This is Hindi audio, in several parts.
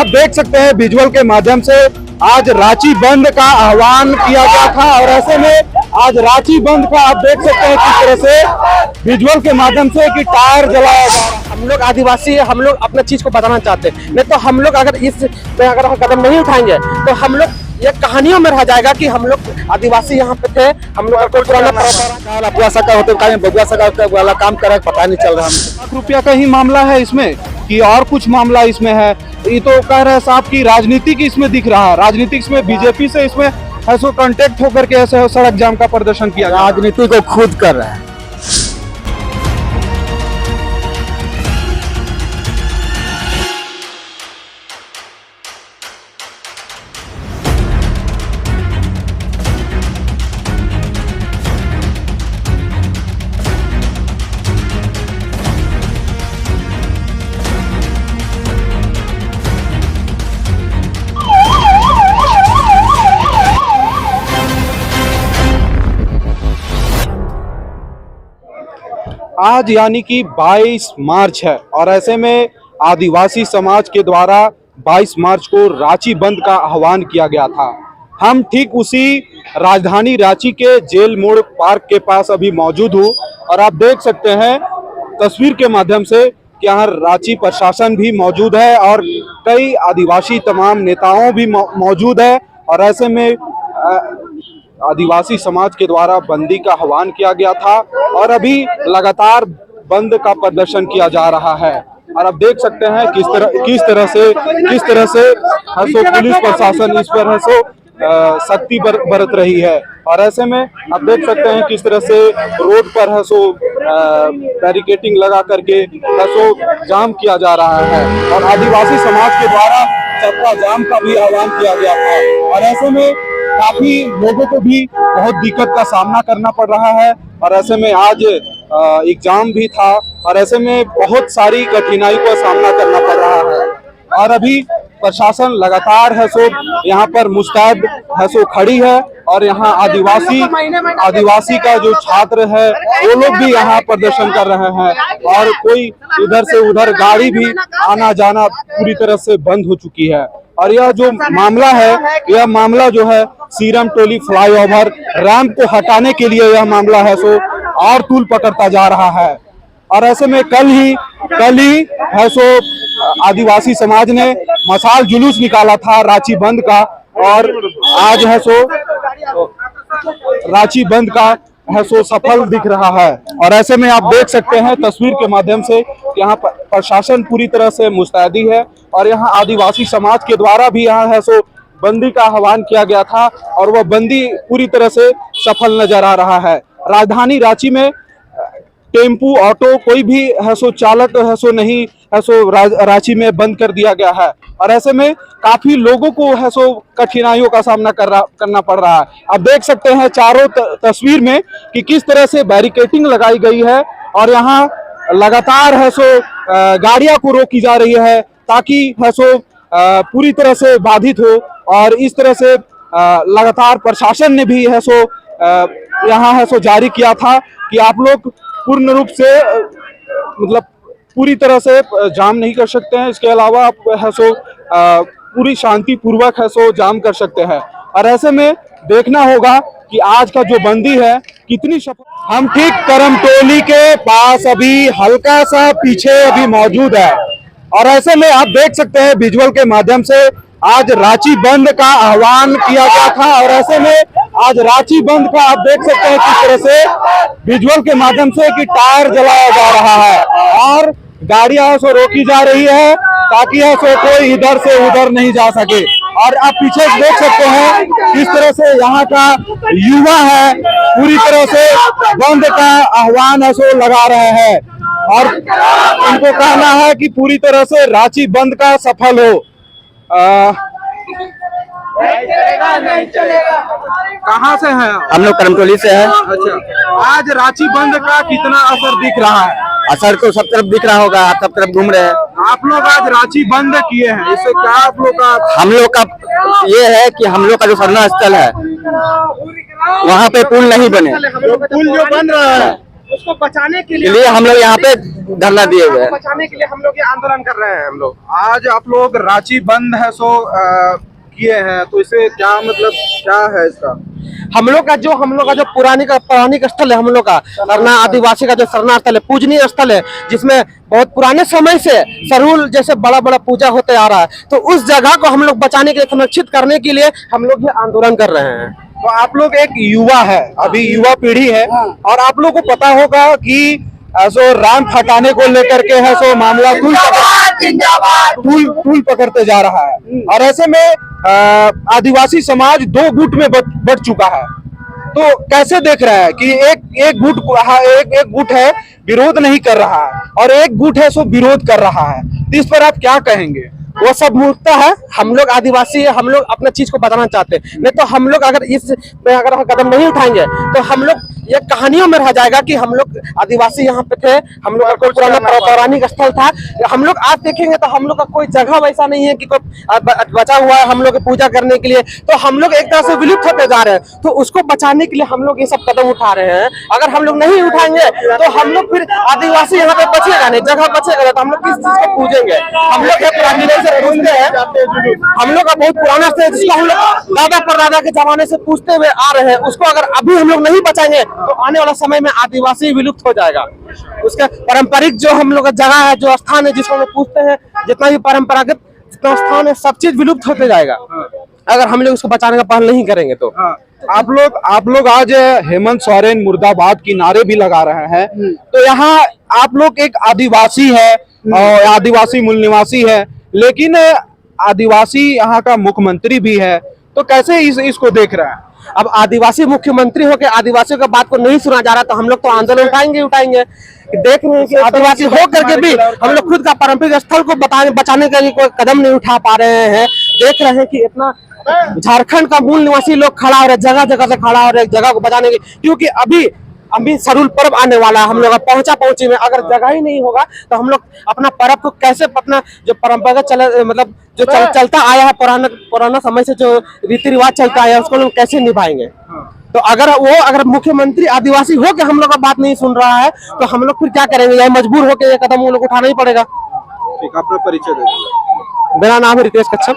आप देख सकते हैं विजुअल के माध्यम से आज रांची बंद का आह्वान किया गया था और ऐसे में आज रांची बंद का आप देख सकते हैं किस तरह से विजुअल के माध्यम से कि टायर जलाया जा रहा है। हम लोग आदिवासी है, हम लोग अपना चीज को बताना चाहते हैं, नहीं तो हम लोग अगर हम कदम नहीं उठाएंगे तो हम लोग ये कहानियों में रह जाएगा कि हम लोग आदिवासी यहाँ पे थे। हम लोग कोई पुराना बबुआ सका होते बबुआ सका वाला काम कर पता नहीं चल रहा। ₹1 का ही मामला है इसमें कि और कुछ मामला इसमें है? ये तो कह रहे हैं साहब की राजनीति की इसमें दिख रहा है, राजनीति इसमें बीजेपी से इसमें ऐसा कॉन्टेक्ट होकर के ऐसे सड़क जाम का प्रदर्शन किया। राजनीति को खुद कर रहा है। आज यानी कि 22 मार्च है और ऐसे में आदिवासी समाज के द्वारा 22 मार्च को रांची बंद का आह्वान किया गया था। हम ठीक उसी राजधानी रांची के जेल मोड़ पार्क के पास अभी मौजूद हूँ और आप देख सकते हैं तस्वीर के माध्यम से कि यहाँ रांची प्रशासन भी मौजूद है और कई आदिवासी तमाम नेताओं भी मौजूद है और ऐसे में आदिवासी समाज के द्वारा बंदी का आह्वान किया गया था और अभी लगातार बंद का प्रदर्शन किया जा रहा है। और आप देख सकते हैं किस तरह से पुलिस प्रशासन इस पर सख्ती बरत रही है और ऐसे में आप देख सकते हैं किस तरह से रोड पर बैरिकेटिंग लगा करके जाम किया जा रहा है और आदिवासी समाज के द्वारा चक्का जाम का भी आह्वान किया गया था और ऐसे में काफी लोगों को भी बहुत दिक्कत का सामना करना पड़ रहा है और ऐसे में आज एग्जाम भी था और ऐसे में बहुत सारी कठिनाई का सामना करना पड़ रहा है और अभी प्रशासन लगातार यहाँ पर मुस्तैद खड़ी है और यहाँ आदिवासी का जो छात्र है वो लोग भी यहाँ प्रदर्शन कर रहे हैं और कोई इधर से उधर गाड़ी भी आना जाना पूरी तरह से बंद हो चुकी है। और यह जो मामला है यह मामला जो है सीरम टोली फ्लाईओवर रैंप को हटाने के लिए यह मामला है और तूल पकड़ता जा रहा है और ऐसे में कल ही आदिवासी समाज ने मशाल जुलूस निकाला था रांची बंद का और आज रांची बंद का सफल दिख रहा है और ऐसे में आप देख सकते हैं तस्वीर के माध्यम से यहाँ पर प्रशासन पूरी तरह से मुस्तैदी है और यहाँ आदिवासी समाज के द्वारा भी यहाँ बंदी का आह्वान किया गया था और वह बंदी पूरी तरह से सफल नजर आ रहा है। राजधानी रांची में टेम्पू ऑटो कोई भी चालक नहीं रांची में बंद कर दिया गया है और ऐसे में काफी लोगों को कठिनाइयों का सामना करना पड़ रहा है। आप देख सकते हैं चारों तस्वीर में कि किस तरह से बैरिकेटिंग लगाई गई है और यहाँ लगातार गाड़ियां को रोकी जा रही है ताकि पूरी तरह से बाधित हो और इस तरह से लगातार प्रशासन ने भी यहाँ जारी किया था कि आप लोग पूर्ण रूप से मतलब पूरी तरह से जाम नहीं कर सकते हैं, इसके अलावा आप पूरी शांति पूर्वक जाम कर सकते हैं और ऐसे में देखना होगा कि आज का जो बंदी है कितनी सफल। हम ठीक करमटोली के पास अभी हल्का सा पीछे अभी मौजूद है और ऐसे में आप देख सकते हैं विजुअल के माध्यम से आज रांची बंद का आह्वान किया गया था और ऐसे में आज रांची बंद का आप देख सकते हैं किस तरह से विजुअल के माध्यम से कि टायर जलाया जा रहा है और गाड़ियां रोकी जा रही है ताकि कोई इधर से उधर नहीं जा सके और आप पीछे देख सकते हैं किस तरह से यहाँ का युवा है पूरी तरह से बंद का आह्वान लगा रहे हैं और उनको कहना है कि पूरी तरह से रांची बंद का सफल हो। नहीं चलेगा। कहाँ से हैं आप? हम लोग करमटोली से हैं। अच्छा, आज रांची बंद का कितना असर दिख रहा है? असर तो सब तरफ दिख रहा होगा, आप सब तरफ घूम रहे हैं। आप लोग आज रांची बंद किए हैं, इससे क्या आप लोग का? हम लोग का ये है कि हम लोग का जो शरणा स्थल है वहाँ पे पुल नहीं बने। पुल जो बन रहा है उसको बचाने के लिए हम लोग यहाँ पे धरना दिए हुए हैं। बचाने के लिए हम लोग ये आंदोलन कर रहे हैं। हम लोग आज आप लोग रांची बंद है सो किए हैं, तो इसे क्या मतलब क्या है इसका? हम लोग का जो पौराणिक स्थल है, हम लोग का सरना आदिवासी का जो सरना स्थल है, पूजनीय स्थल है, जिसमें बहुत पुराने समय से सरूल जैसे बड़ा बड़ा पूजा होते आ रहा है, तो उस जगह को हम लोग बचाने के लिए, संरक्षित करने के लिए हम लोग ये आंदोलन कर रहे हैं। तो आप लोग एक युवा है, अभी युवा पीढ़ी है, और आप लोग को पता होगा कि सो रैंप हटाने को लेकर के है सो मामला फूल पकड़ते जा रहा है, और ऐसे में आदिवासी समाज दो गुट में बट चुका है। तो कैसे देख रहा है कि एक गुट है विरोध नहीं कर रहा है, और एक गुट है सो विरोध कर रहा है, तो इस पर आप क्या कहेंगे? वो सब मूर्खता है। हम लोग आदिवासी है, हम लोग अपना चीज को बताना चाहते हैं, नहीं तो हम लोग अगर हम कदम नहीं उठाएंगे तो हम लोग ये कहानियों में रह जाएगा कि हम लोग आदिवासी यहाँ पे थे, हम लोग का कोई पुराना पौराणिक स्थल था। हम लोग आज देखेंगे तो हम लोग का कोई जगह वैसा नहीं है कि कोई बचा हुआ है हम लोग की पूजा करने के लिए, तो हम लोग एक तरह से विलुप्त होते जा रहे हैं। तो उसको बचाने के लिए हम लोग ये सब कदम उठा रहे हैं। अगर हम लोग नहीं उठाएंगे तो हम लोग फिर आदिवासी यहाँ पे बचेगा नहीं, जगह बचेगा, तो हम लोग किस चीज को पूजेंगे? हम लोग से पूछते हैं, हम लोग का बहुत पुराना से जिसको हम लोग दादा परदादा के जमाने से पूछते हुए आ रहे हैं, उसको अगर अभी हम लोग नहीं बचाएंगे तो आने वाला समय में आदिवासी विलुप्त हो जाएगा। उसका पारंपरिक जो हम लोग का जगह है, जो स्थान है, जिसको हम लोग पूछते हैं, जितना भी परंपरागत जितना स्थान है, सब चीज विलुप्त होते जाएगा अगर हम लोग उसको बचाने का पहल नहीं करेंगे तो। आप लोग आज हेमंत सोरेन मुर्दाबाद की नारे भी लगा रहे हैं, तो यहाँ आप लोग एक आदिवासी है और आदिवासी मूल निवासी है, लेकिन आदिवासी यहाँ का मुख्यमंत्री भी है, तो कैसे इसको देख रहा है? अब आदिवासी मुख्यमंत्री होकर आदिवासियों का बात को नहीं सुना जा रहा, तो हम लोग तो आंदोलन उठाएंगे। देख रहे हैं कि आदिवासी हो करके भी हम लोग खुद का पारंपरिक स्थल को बचाने के लिए कोई कदम नहीं उठा पा रहे हैं। देख रहे हैं कि इतना झारखंड का मूल निवासी लोग खड़ा हो रहे, जगह जगह से खड़ा हो रहे जगह को बचाने के, क्योंकि अभी सरूल पर्व आने वाला है। हम लोग पहुंची में अगर जगह ही नहीं होगा तो हम लोग अपना पर्व को कैसे, अपना जो परंपरागत मतलब जो चलता आया है, पुराना समय से जो रीति रिवाज चलता आया है, उसको लोग कैसे निभाएंगे? तो अगर मुख्यमंत्री आदिवासी हो के हम लोग का बात नहीं सुन रहा है तो हम लोग फिर क्या करेंगे? या मजबूर होकर ये कदम लोग उठाना ही पड़ेगा। ठीक, अपना परिचय दे। मेरा नाम है रितेश कच्छप।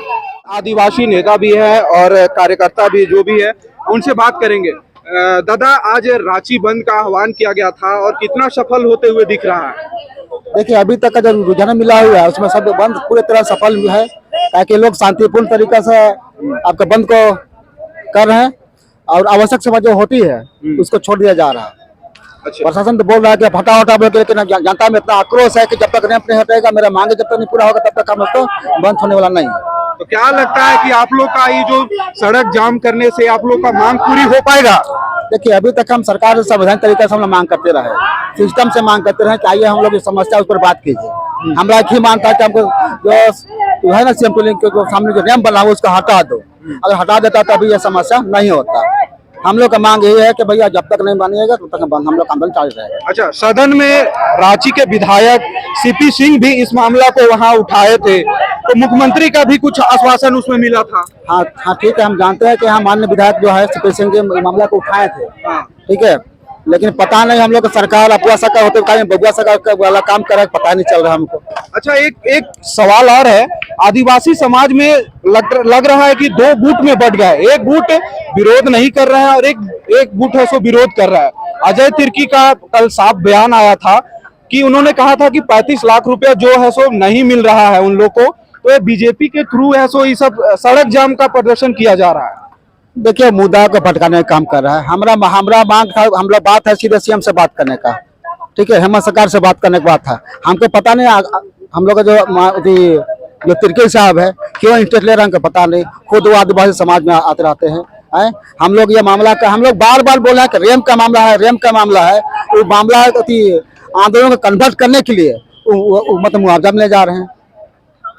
आदिवासी नेता भी है और कार्यकर्ता भी जो भी है, उनसे बात करेंगे। दादा, आज रांची बंद का आह्वान किया गया था और कितना सफल होते हुए दिख रहा है? देखिए, अभी तक का जो रुझान मिला हुआ है उसमें सब बंद पूरी तरह सफल है, ताकि लोग शांतिपूर्ण तरीके से आपका बंद को कर रहे हैं, और आवश्यक सेवा जो होती है उसको छोड़ दिया जा रहा है। अच्छा। प्रशासन तो बोल रहा है कि हटा बोल के, लेकिन जनता में इतना आक्रोश है कि जब तक रैंप नहीं हटेगा, मेरा मांग जब तक नहीं पूरा होगा, तब तक हम उसको बंद होने वाला नहीं है। तो क्या लगता है कि आप लोग का ये जो सड़क जाम करने से आप लोग का मांग पूरी हो पाएगा? देखिए, अभी तक हम सरकार से संवैधानिक तरीके से हम लोग मांग करते रहे, सिस्टम से मांग करते रहे कि आइए हम लोग की समस्या उस पर बात कीजिए। हमारा एक ही मांग था कि हमको जो है ना सीएम टोलिंग के सामने जो रैंप बना हुआ उसको हटा दो। अगर हटा देता तो अभी ये समस्या नहीं होता। हम लोग का मांग यही है कि भैया जब तक नहीं बनिएगा तब तक हम लोग आंदोलन चालू रहेगा। अच्छा, सदन में रांची के विधायक सीपी सिंह भी इस मामला को वहां उठाए थे, तो मुख्यमंत्री का भी कुछ आश्वासन उसमें मिला था। हाँ, ठीक है, हम जानते हैं कि यहाँ माननीय विधायक जो है सीपी सिंह के मामला को उठाए थे, ठीक है, लेकिन पता नहीं हम लोग का सरकार अपुआ सरकार होते बबुआ सरकार वाला काम कर रहा है, पता नहीं चल रहा हमको। अच्छा, एक सवाल और है, आदिवासी समाज में लग रहा है कि दो गुट में बट गए, एक गुट विरोध नहीं कर रहा है और एक गुट है सो विरोध कर रहा है। अजय तिर्की का कल साफ बयान आया था कि उन्होंने कहा था कि 35 लाख रुपया जो है सो नहीं मिल रहा है उन लोग को, तो ये बीजेपी के थ्रू है सो ये सब सड़क जाम का प्रदर्शन किया जा रहा है। देखिए, मुद्दा को भटकाने का काम कर रहा है। हमारा मांग था, हम लोग बात है सीधे सीएम से बात करने का, ठीक है, हेमंत सरकार से बात करने की बात था। हमको पता नहीं हम लोग जो तिर्की साहब है क्यों इंटरेस्ट ले रहे हैं, पता नहीं। खुद वो आदिवासी समाज में आते रहते हैं। हम लोग ये मामला का हम लोग बार बार बोल रहे हैं कि रैंप का मामला है, वो मामला आंदोलन को कन्वर्ट करने के लिए मतलब मुआवजा मिले जा रहे हैं।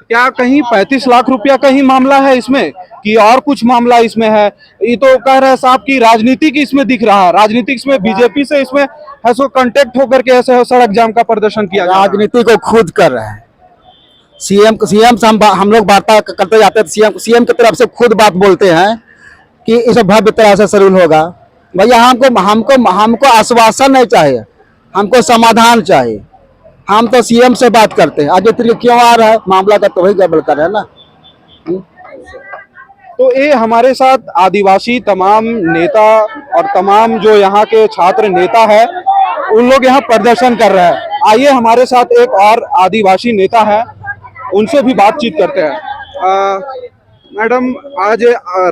क्या कहीं 35 लाख रुपया का ही मामला है इसमें कि और कुछ मामला इसमें है? ये तो कह रहे हैं साहब की राजनीति की इसमें दिख रहा है, राजनीति इसमें बीजेपी से इसमें है सो कांटेक्ट होकर के ऐसे सड़क जाम का प्रदर्शन किया। राजनीति को खुद कर रहे हैं। सीएम से हम लोग वार्ता करते जाते हैं, सीएम की तरफ से खुद बात बोलते हैं कि इस भव्य तरह से सरूल होगा। भैया हमको आश्वासन नहीं चाहिए, हमको समाधान चाहिए। हम तो सीएम से बात करते हैं, आगे तिरके क्यों आ रहा है मामला का, तो वही गड़बड़ कर रहा है ना। तो ये हमारे साथ आदिवासी तमाम नेता और तमाम जो यहाँ के छात्र नेता है उन लोग यहाँ प्रदर्शन कर रहे हैं। आइए हमारे साथ एक और आदिवासी नेता है, उनसे भी बातचीत करते हैं। मैडम, आज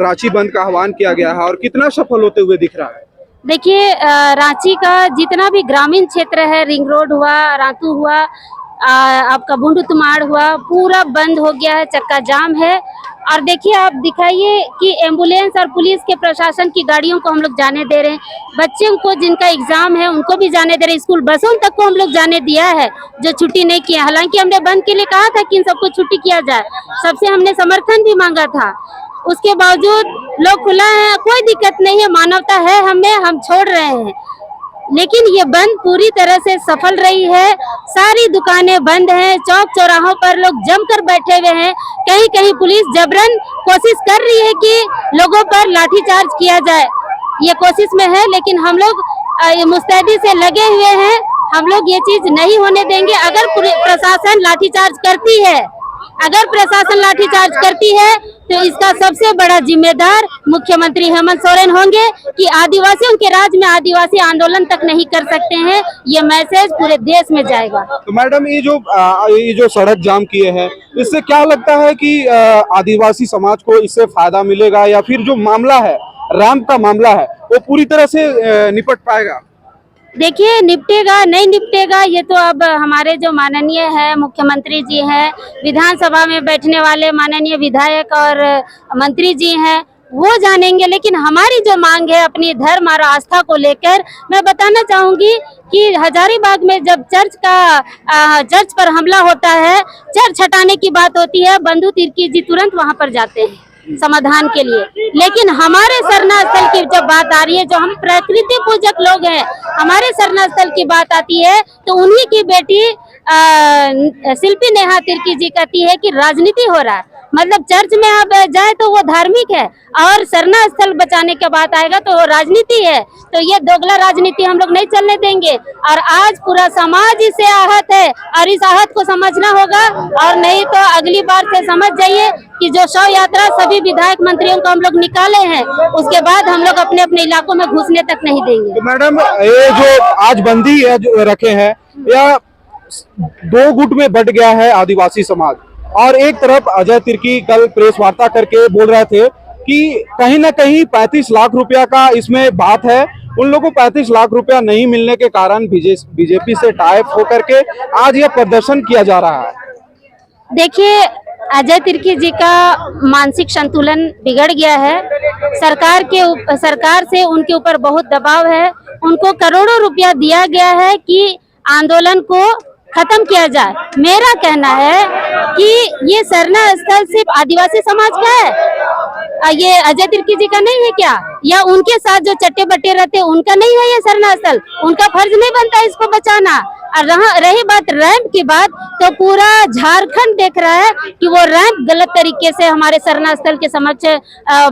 रांची बंद का आह्वान किया गया है और कितना सफल होते हुए दिख रहा है? देखिए, रांची का जितना भी ग्रामीण क्षेत्र है, रिंग रोड हुआ, रातू हुआ, आपका बुंडू-तुमाड़ हुआ, पूरा बंद हो गया है, चक्का जाम है। और देखिए, आप दिखाइए कि एम्बुलेंस और पुलिस के प्रशासन की गाड़ियों को हम लोग जाने दे रहे हैं। बच्चों को जिनका एग्जाम है उनको भी जाने दे रहे हैं। स्कूल बसों तक को हम लोग जाने दिया है जो छुट्टी नहीं किया। हालांकि हमने बंद के लिए कहा था कि इन सबको छुट्टी किया जाए, सबसे हमने समर्थन भी मांगा था। उसके बावजूद लोग खुला है, कोई दिक्कत नहीं है, मानवता है हमें, हम छोड़ रहे हैं। लेकिन ये बंद पूरी तरह से सफल रही है। सारी दुकानें बंद हैं, चौक चौराहों पर लोग जमकर बैठे हुए हैं। कहीं कहीं पुलिस जबरन कोशिश कर रही है कि लोगों पर लाठीचार्ज किया जाए, ये कोशिश में है। लेकिन हम लोग मुस्तैदी से लगे हुए हैं, हम लोग ये चीज नहीं होने देंगे। अगर प्रशासन लाठीचार्ज करती है, अगर प्रशासन लाठीचार्ज करती है तो इसका सबसे बड़ा जिम्मेदार मुख्यमंत्री हेमंत सोरेन होंगे कि आदिवासियों के राज्य में आदिवासी आंदोलन तक नहीं कर सकते हैं। ये मैसेज पूरे देश में जाएगा। तो मैडम, ये जो सड़क जाम किए हैं, इससे क्या लगता है कि आदिवासी समाज को इससे फायदा मिलेगा या फिर जो मामला है, रैंप का मामला है, वो पूरी तरह से निपट पाएगा? देखिए, निपटेगा नहीं निपटेगा ये तो अब हमारे जो माननीय है मुख्यमंत्री जी हैं, विधानसभा में बैठने वाले माननीय विधायक और मंत्री जी हैं, वो जानेंगे। लेकिन हमारी जो मांग है अपनी धर्म और आस्था को लेकर, मैं बताना चाहूंगी कि हजारीबाग में जब चर्च पर हमला होता है, चर्च हटाने की बात होती है, बंधु तिर्की जी तुरंत वहां पर जाते हैं समाधान के लिए। लेकिन हमारे सरना स्थल की जब बात आ रही है, जो हम प्रकृति पूजक लोग हैं, हमारे सरना स्थल की बात आती है तो उन्हीं की बेटी शिल्पी नेहा तिर्की जी कहती है कि राजनीति हो रहा है। मतलब चर्च में आप जाए तो वो धार्मिक है और सरना स्थल बचाने के बात आएगा तो वो राजनीति है। तो ये दोगला राजनीति हम लोग नहीं चलने देंगे। और आज पूरा समाज इससे आहत है और इस आहत को समझना होगा, और नहीं तो अगली बार से समझ जाइए कि जो शव यात्रा सभी विधायक मंत्रियों को हम लोग निकाले हैं, उसके बाद हम लोग अपने अपने इलाकों में घुसने तक नहीं देंगे। तो मैडम, ये जो आज बंदी है जो रखे हैं, या दो गुट में बट गया है आदिवासी समाज। और एक तरफ अजय तिर्की कल प्रेस वार्ता करके बोल रहे थे कि कहीं ना कहीं 35 लाख रुपया का इसमें बात है। उन लोगों को 35 लाख रुपया नहीं मिलने के कारण बीजेपी से टाइप होकर के आज यह प्रदर्शन किया जा रहा है। देखिए, अजय तिर्की जी का मानसिक संतुलन बिगड़ गया है। सरकार से उनके ऊपर बहुत दबाव है। उनको करोड़ों रुपया दिया गया है कि आंदोलन को खत्म किया जाए। मेरा कहना है कि ये सरना स्थल सिर्फ आदिवासी समाज का है, ये अजय तिर्की जी का नहीं है क्या? या उनके साथ जो चट्टे बट्टे रहते उनका नहीं है ये सरना स्थल? उनका फर्ज नहीं बनता इसको बचाना? और रही बात रैंप की बात, तो पूरा झारखंड देख रहा है कि वो रैंप गलत तरीके से हमारे सरना स्थल के समक्ष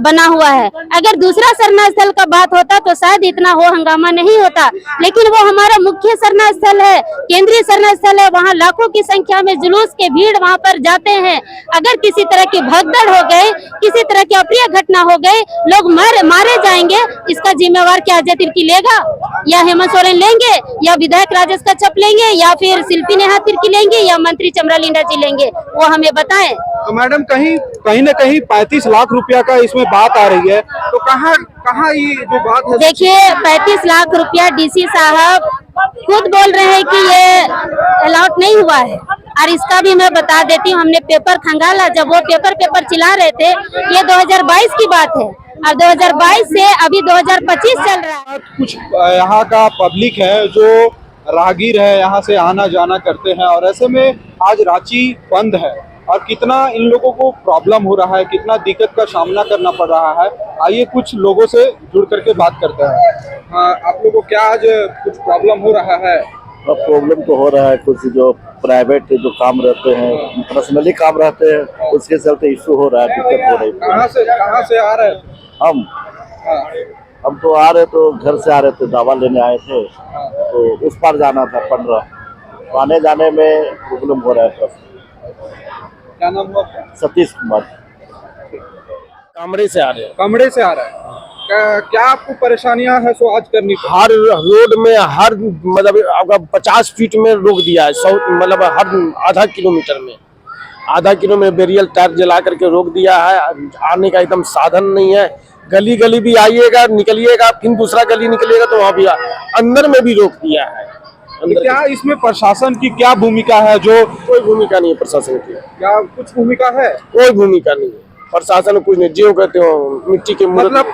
बना हुआ है। अगर दूसरा सरना स्थल का बात होता तो शायद इतना हो हंगामा नहीं होता। लेकिन वो हमारा मुख्य सरना स्थल है, केंद्रीय सरना स्थल है, वहाँ लाखों की संख्या में जुलूस के भीड़ वहाँ पर जाते हैं। अगर किसी तरह की भगदड़ हो गई, किसी तरह की अप्रिय घटना हो गई, लोग मारे जाएंगे, इसका जिम्मेवार क्या अजय तिर्की लेगा, या हेमंत सोरेन लेंगे, या विधायक राजेश कच्छप लेंगे, या फिर शिल्पी नेहा तिर्की लेंगे, या मंत्री चमरालिंडा जी लेंगे? वो हमें बताएं। तो मैडम, कहीं ना कहीं 35 लाख रुपया का इसमें बात आ रही है, तो कहाँ ये जो बात है? देखिए, 35 लाख रुपया डीसी साहब खुद बोल रहे हैं कि ये अलॉट नहीं हुआ है। और इसका भी मैं बता देती हूँ, हमने पेपर खंगाला, जब वो पेपर चिल्ला रहे थे, ये 2022 की बात है और 2022 से अभी 2025 चल रहा है। कुछ यहाँ का पब्लिक है जो राहगीर है, यहाँ से आना जाना करते हैं, और ऐसे में आज रांची बंद है और कितना इन लोगों को प्रॉब्लम हो रहा है, कितना दिक्कत का सामना करना पड़ रहा है। आइए कुछ लोगों से जुड़ करके बात करते हैं। आप लोगों को क्या आज कुछ प्रॉब्लम हो रहा है? प्रॉब्लम तो हो रहा है, कुछ जो प्राइवेट जो काम रहते हैं, पर्सनली काम रहते हैं, उसके चलते इशू हो रहा है, दिक्कत हो रही है। कहाँ से आ रहे हैं? हम हम तो आ रहे तो घर से आ रहे थे, दवा लेने आए थे, तो उस पार जाना था 15, तो आने जाने में प्रॉब्लम हो रहा है। क्या नाम हुआ आपका? सतीश कुमार। कमरे से आ रहे हैं। कमरे से आ रहा है। क्या आपको परेशानियां है सो आज करनी पड़ी? हर रोड में हर मतलब आपका 50 फीट में रोक दिया है, 100 मतलब हर आधा किलो में बेरियल टायर जला करके रोक दिया है। आने का एकदम साधन नहीं है। गली गली भी आइएगा, निकलिएगा, फिर दूसरा गली निकलिएगा तो वहाँ भी अंदर में भी रोक दिया है। तो क्या इसमें प्रशासन की क्या भूमिका है? जो कोई भूमिका नहीं है प्रशासन की, क्या कुछ भूमिका है? कोई भूमिका नहीं है प्रशासन, कुछ नहीं। जो कहते हो मिट्टी के मतलब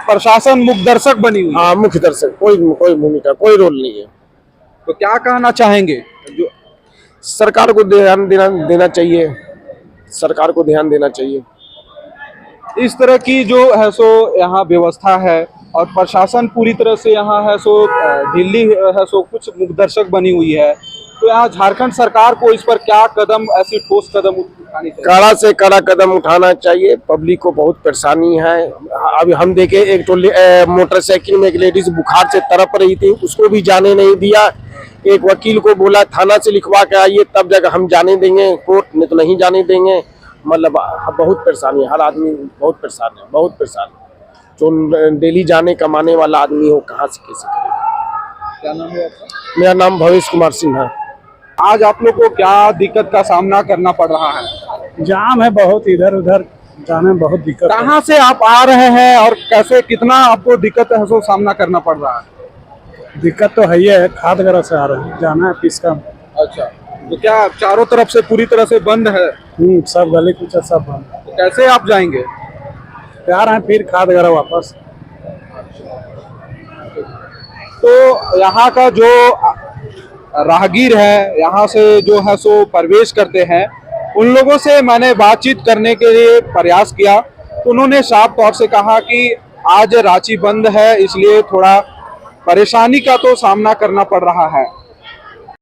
प्रशासन मुखदर्शक बनी हुई है। हाँ, मुख्य दर्शक, कोई भूमिका, कोई रोल नहीं है। तो क्या कहना चाहेंगे? जो सरकार को ध्यान देना चाहिए, सरकार को ध्यान देना चाहिए। इस तरह की जो है सो यहाँ व्यवस्था है और प्रशासन पूरी तरह से यहाँ है सो ढीली है सो कुछ मुखदर्शक बनी हुई है, तो यहाँ झारखंड सरकार को इस पर क्या कदम, ऐसी ठोस कदम उठानी चाहिए? कड़ा से कड़ा कदम उठाना चाहिए। पब्लिक को बहुत परेशानी है। अभी हम देखे एक तो मोटरसाइकिल में एक लेडीज बुखार से तड़प रही थी, उसको भी जाने नहीं दिया। एक वकील को बोला थाना से लिखवा के आइए तब जगह हम जाने देंगे, कोर्ट में तो नहीं जाने देंगे। मतलब बहुत परेशानी है, हर आदमी बहुत परेशान है, बहुत परेशान है। जो डेली जाने कमाने वाला आदमी हो कहाँ से कैसे करेगा। क्या नाम है आपका? मेरा नाम भवेश कुमार सिंह है। आज आप लोग को क्या दिक्कत का सामना करना पड़ रहा है? जाम है बहुत, इधर उधर जाने में बहुत दिक्कत है। कहाँ से आप आ रहे हैं और कैसे, कितना आपको दिक्कत है सो सामना करना पड़ रहा है? दिक्कत तो है ही है, खाद वगैरह से आ रहे हैं, जाना है पिसका। अच्छा, तो क्या चारों तरफ से पूरी तरह से बंद है? सब गली कुछ सब बंद। तो कैसे आप जाएंगे? आ रहे हैं फिर खाद वगैरह वापस। तो यहाँ का जो राहगीर है, यहाँ से जो है सो प्रवेश करते हैं, उन लोगों से मैंने बातचीत करने के लिए प्रयास किया, तो उन्होंने साफ तौर से कहा कि आज रांची बंद है, इसलिए थोड़ा परेशानी का तो सामना करना पड़ रहा है।